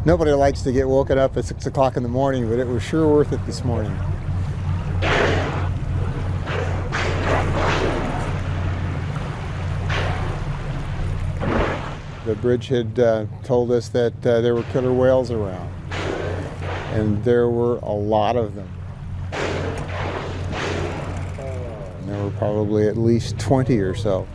Nobody likes to get woken up at 6 o'clock in the morning, but it was sure worth it this morning. The bridge had told us that there were killer whales around, and there were a lot of them. And there were probably at least 20 or so.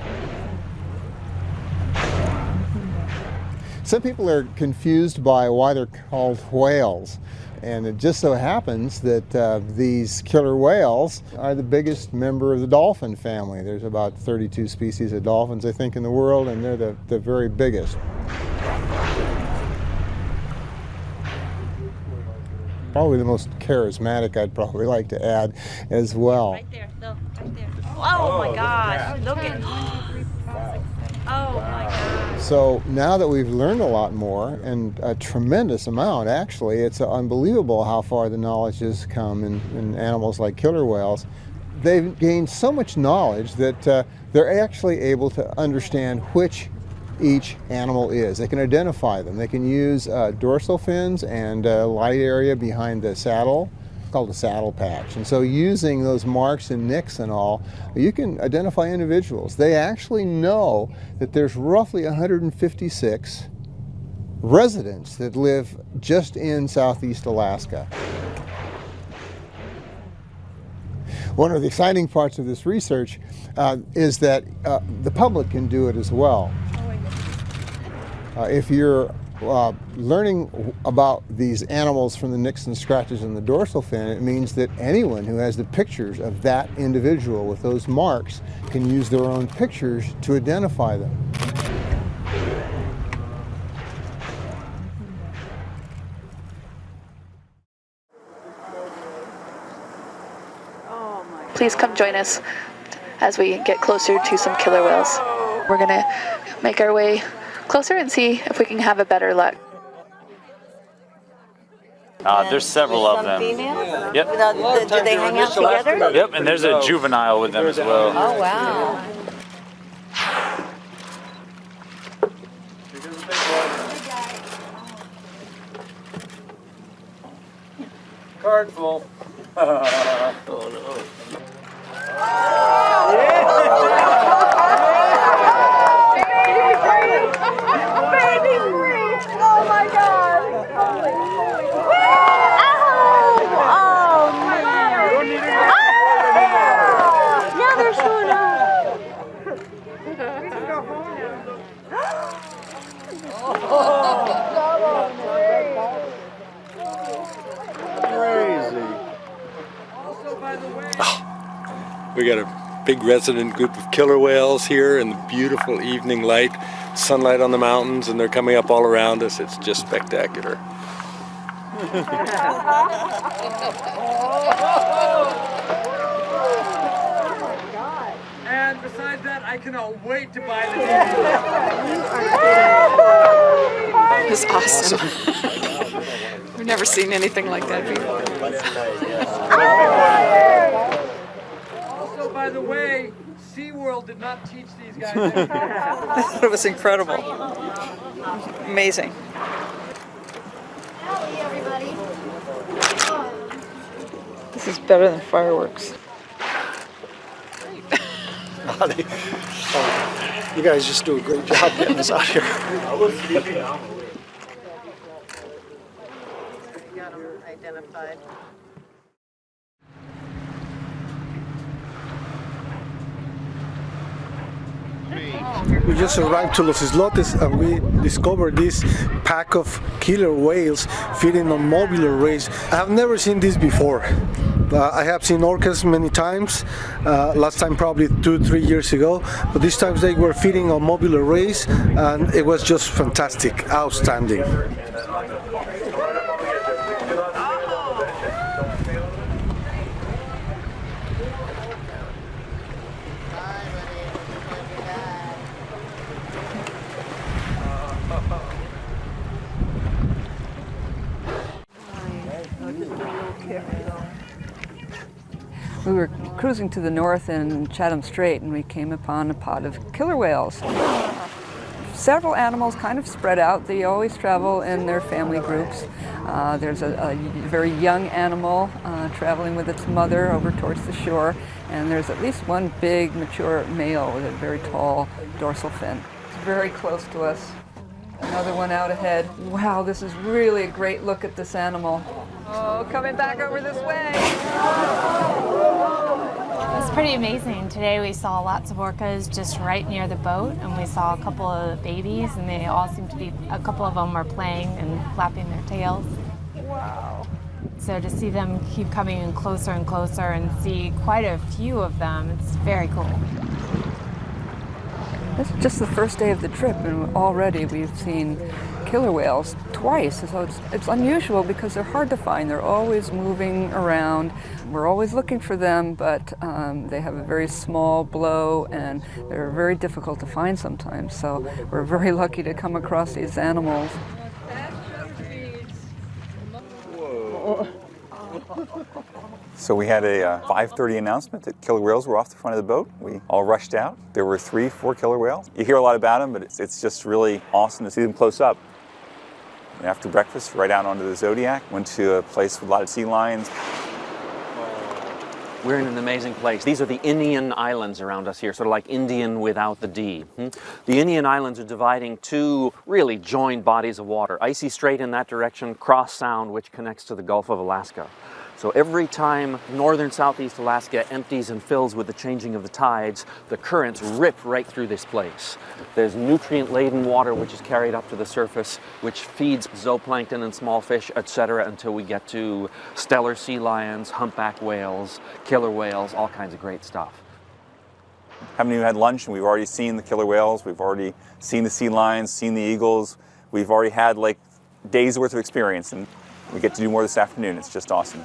Some people are confused by why they're called whales, and it just so happens that these killer whales are the biggest member of the dolphin family. There's about 32 species of dolphins, I think, in the world, and they're the very biggest. Probably the most charismatic, I'd probably like to add as well. Right there, no, right there. Oh my gosh, look at oh my gosh. So now that we've learned a lot more, and a tremendous amount actually, it's unbelievable how far the knowledge has come in animals like killer whales. They've gained so much knowledge that they're actually able to understand which each animal is. They can identify them. They can use dorsal fins and light area behind the saddle, called a saddle patch. And so using those marks and nicks and all, you can identify individuals. They actually know that there's roughly 156 residents that live just in southeast Alaska. One of the exciting parts of this research is that the public can do it as well. If you're learning about these animals from the nicks and scratches in the dorsal fin, it means that anyone who has the pictures of that individual with those marks can use their own pictures to identify them. Please come join us as we get closer to some killer whales. We're going to make our way closer and see if we can have a better luck. There's several of them. Females? Yep. Do they hang out together? Yep, and there's a juvenile with them as well. Oh, wow. Card full. Oh no. We got a big resident group of killer whales here in the beautiful evening light, sunlight on the mountains, and they're coming up all around us. It's just spectacular. And besides that, I cannot wait to buy the It's awesome. We've never seen anything like that before. Also, by the way, SeaWorld did not teach these guys. It was incredible. Amazing. Howdy, everybody. This is better than fireworks. You guys just do a great job getting us out here. We got them identified. We just arrived to Los Islotes and we discovered this pack of killer whales feeding on mobular rays. I have never seen this before. I have seen orcas many times, last time probably 2-3 years ago, but this time they were feeding on mobular rays and it was just fantastic, outstanding. We were cruising to the north in Chatham Strait and we came upon a pod of killer whales. several animals kind of spread out. They always travel in their family groups. There's a very young animal traveling with its mother over towards the shore, and there's at least one big mature male with a very tall dorsal fin. It's very close to us. Another one out ahead. Wow, this is really a great look at this animal. Oh, coming back over this way. It was pretty amazing. Today we saw lots of orcas just right near the boat, and we saw a couple of babies, and they all seemed to be, a couple of them were playing and flapping their tails. Wow. So to see them keep coming in closer and closer and see quite a few of them, it's very cool. It's just the first day of the trip, and already we've seen killer whales twice. So it's unusual because they're hard to find. They're always moving around. We're always looking for them, but they have a very small blow, and they're very difficult to find sometimes. So we're very lucky to come across these animals. So we had a 5:30 announcement that killer whales were off the front of the boat. We all rushed out. There were 3-4 killer whales. You hear a lot about them, but it's just really awesome to see them close up. And after breakfast, right out onto the Zodiac, went to a place with a lot of sea lions. We're in an amazing place. These are the Indian Islands around us here, sort of like Indian without the D. The Indian Islands are dividing two really joined bodies of water. Icy Strait in that direction, Cross Sound, which connects to the Gulf of Alaska. So every time northern southeast Alaska empties and fills with the changing of the tides, the currents rip right through this place. There's nutrient-laden water which is carried up to the surface, which feeds zooplankton and small fish, etc., until we get to stellar sea lions, humpback whales, killer whales, all kinds of great stuff. Haven't even had lunch, and we've already seen the killer whales. We've already seen the sea lions, seen the eagles. We've already had like days worth of experience, and we get to do more this afternoon. It's just awesome.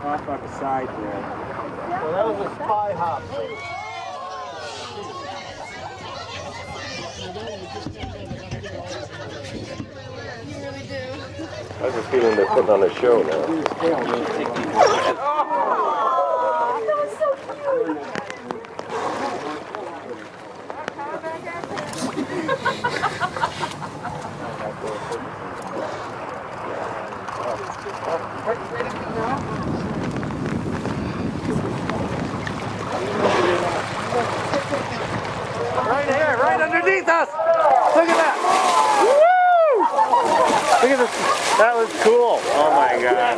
Off on the side there. Well, that was a spy hop. I have a feeling they're putting on a show now. Right here, right underneath us. Look at that. Woo! Look at this. That was cool. Oh my God.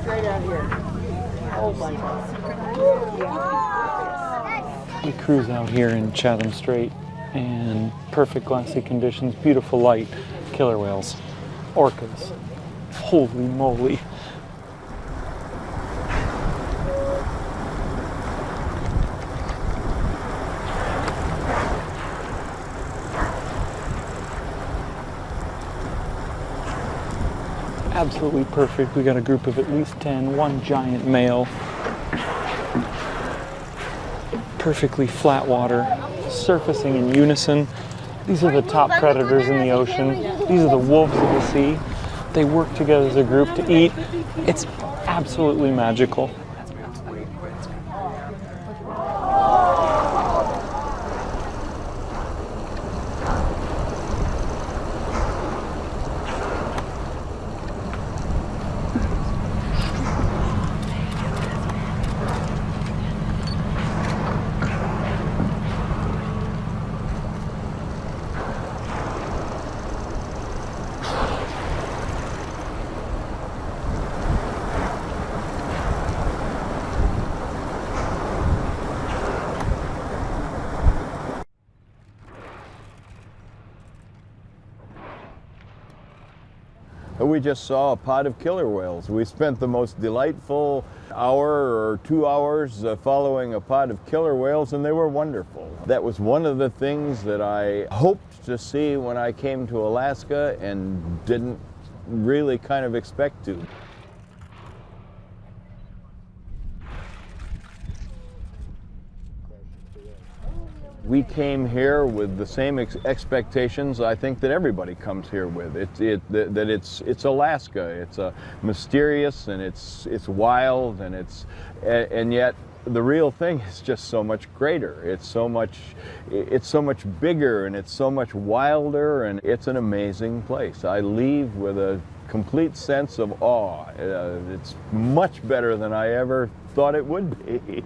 Straight out here. Oh my God. We cruise out here in Chatham Strait, and perfect glassy conditions, beautiful light, killer whales, orcas. Holy moly. Absolutely perfect. We got a group of at least 10, one giant male. Perfectly flat water, surfacing in unison. These are the top predators in the ocean. These are the wolves of the sea. They work together as a group to eat. It's absolutely magical. We just saw a pod of killer whales. We spent the most delightful hour or 2 hours following a pod of killer whales, and they were wonderful. That was one of the things that I hoped to see when I came to Alaska and didn't really kind of expect to. We came here with the same expectations I think that everybody comes here with. It's Alaska. It's mysterious and it's wild and yet the real thing is just so much greater. It's so much bigger and it's so much wilder, and it's an amazing place. I leave with a complete sense of awe. It's much better than I ever thought it would be.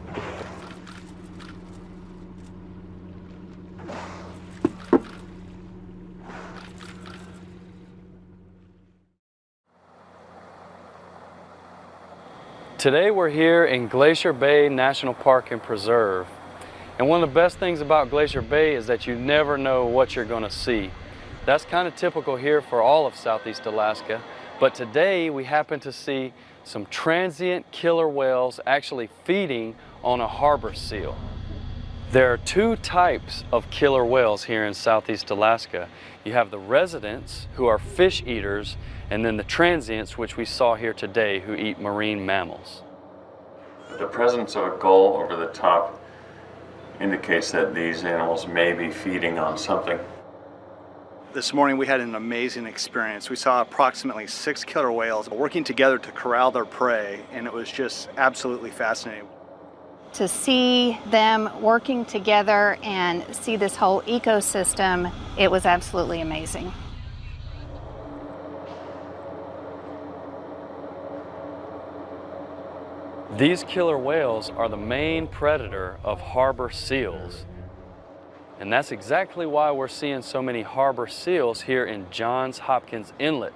Today we're here in Glacier Bay National Park and Preserve. And one of the best things about Glacier Bay is that you never know what you're going to see. That's kind of typical here for all of Southeast Alaska. But today we happen to see some transient killer whales actually feeding on a harbor seal. There are two types of killer whales here in Southeast Alaska. You have the residents, who are fish eaters, and then the transients, which we saw here today, who eat marine mammals. The presence of a gull over the top indicates that these animals may be feeding on something. This morning we had an amazing experience. We saw approximately 6 killer whales working together to corral their prey, and it was just absolutely fascinating. To see them working together and see this whole ecosystem, it was absolutely amazing. These killer whales are the main predator of harbor seals. And that's exactly why we're seeing so many harbor seals here in Johns Hopkins Inlet.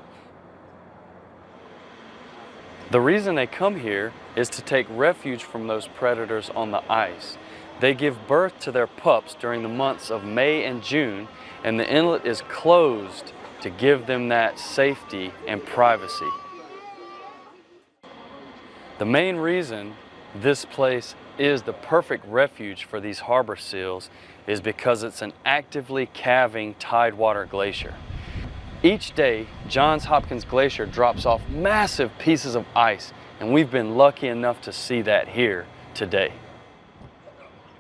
The reason they come here is to take refuge from those predators on the ice. They give birth to their pups during the months of May and June, and the inlet is closed to give them that safety and privacy. The main reason this place is the perfect refuge for these harbor seals is because it's an actively calving tidewater glacier. Each day, Johns Hopkins Glacier drops off massive pieces of ice, and we've been lucky enough to see that here today.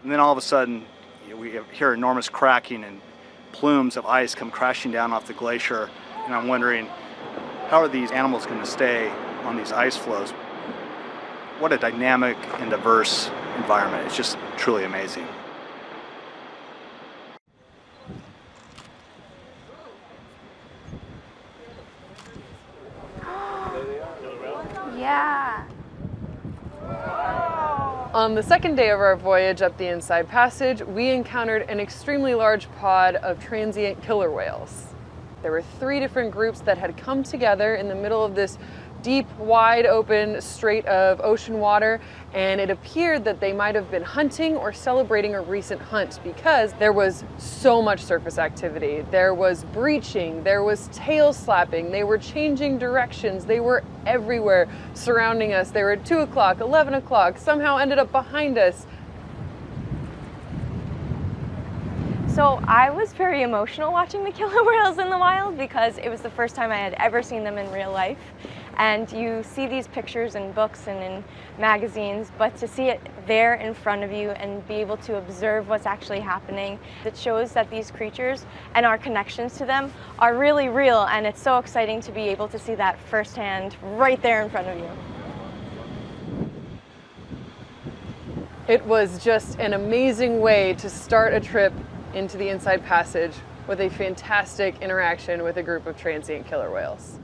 And then all of a sudden, we hear enormous cracking and plumes of ice come crashing down off the glacier, and I'm wondering, how are these animals going to stay on these ice floes? What a dynamic and diverse environment. It's just truly amazing. Yeah. On the second day of our voyage up the Inside Passage, we encountered an extremely large pod of transient killer whales. There were 3 different groups that had come together in the middle of this deep, wide open strait of ocean water, and it appeared that they might have been hunting or celebrating a recent hunt because there was so much surface activity. There was breaching, there was tail slapping, they were changing directions, they were everywhere surrounding us. They were at 2 o'clock, 11 o'clock, somehow ended up behind us. So I was very emotional watching the killer whales in the wild because it was the first time I had ever seen them in real life. And you see these pictures in books and in magazines, but to see it there in front of you and be able to observe what's actually happening, it shows that these creatures and our connections to them are really real, and it's so exciting to be able to see that firsthand right there in front of you. It was just an amazing way to start a trip into the Inside Passage with a fantastic interaction with a group of transient killer whales.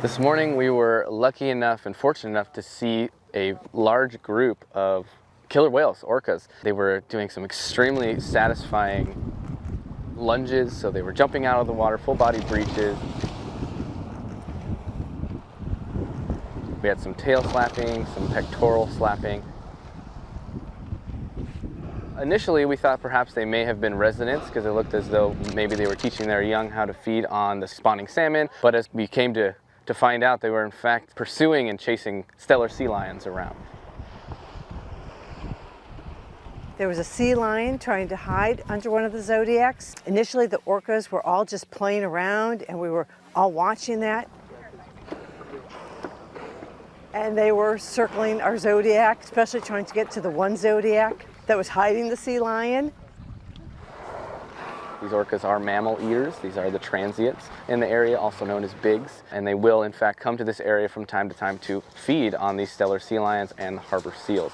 This morning we were lucky enough and fortunate enough to see a large group of killer whales, orcas. They were doing some extremely satisfying lunges, so they were jumping out of the water, full body breaches. We had some tail slapping, some pectoral slapping. Initially, we thought perhaps they may have been residents because it looked as though maybe they were teaching their young how to feed on the spawning salmon. But as we came to find out, they were in fact pursuing and chasing stellar sea lions around. There was a sea lion trying to hide under one of the zodiacs. Initially, the orcas were all just playing around, and we were all watching that. And they were circling our zodiac, especially trying to get to the one zodiac that was hiding the sea lion. These orcas are mammal eaters. These are the transients in the area, also known as bigs. And they will, in fact, come to this area from time to time to feed on these stellar sea lions and harbor seals.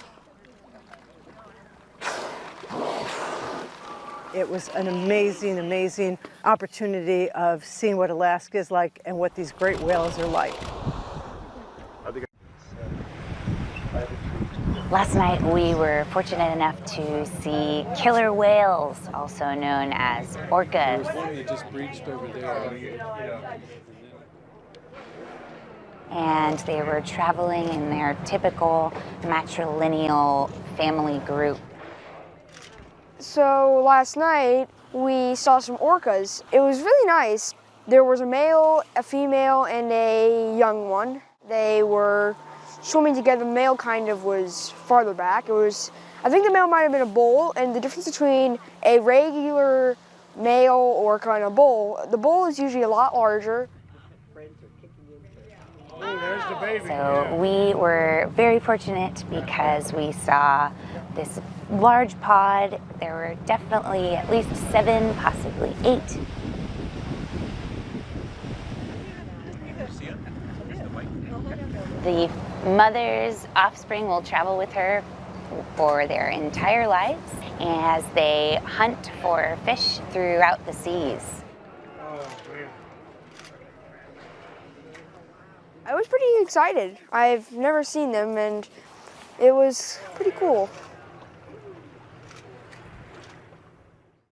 It was an amazing, amazing opportunity of seeing what Alaska is like and what these great whales are like. Last night we were fortunate enough to see killer whales, also known as orcas. There's one that just breached over there. And they were traveling in their typical matrilineal family group. So last night we saw some orcas. It was really nice. There was a male, a female, and a young one. They were swimming together. The male kind of was farther back. I think the male might have been a bull, and the difference between a regular male orca and a bull, the bull is usually a lot larger. So we were very fortunate because we saw this large pod. There were definitely at least 7, possibly 8. The mother's offspring will travel with her for their entire lives as they hunt for fish throughout the seas. I was pretty excited. I've never seen them, and it was pretty cool.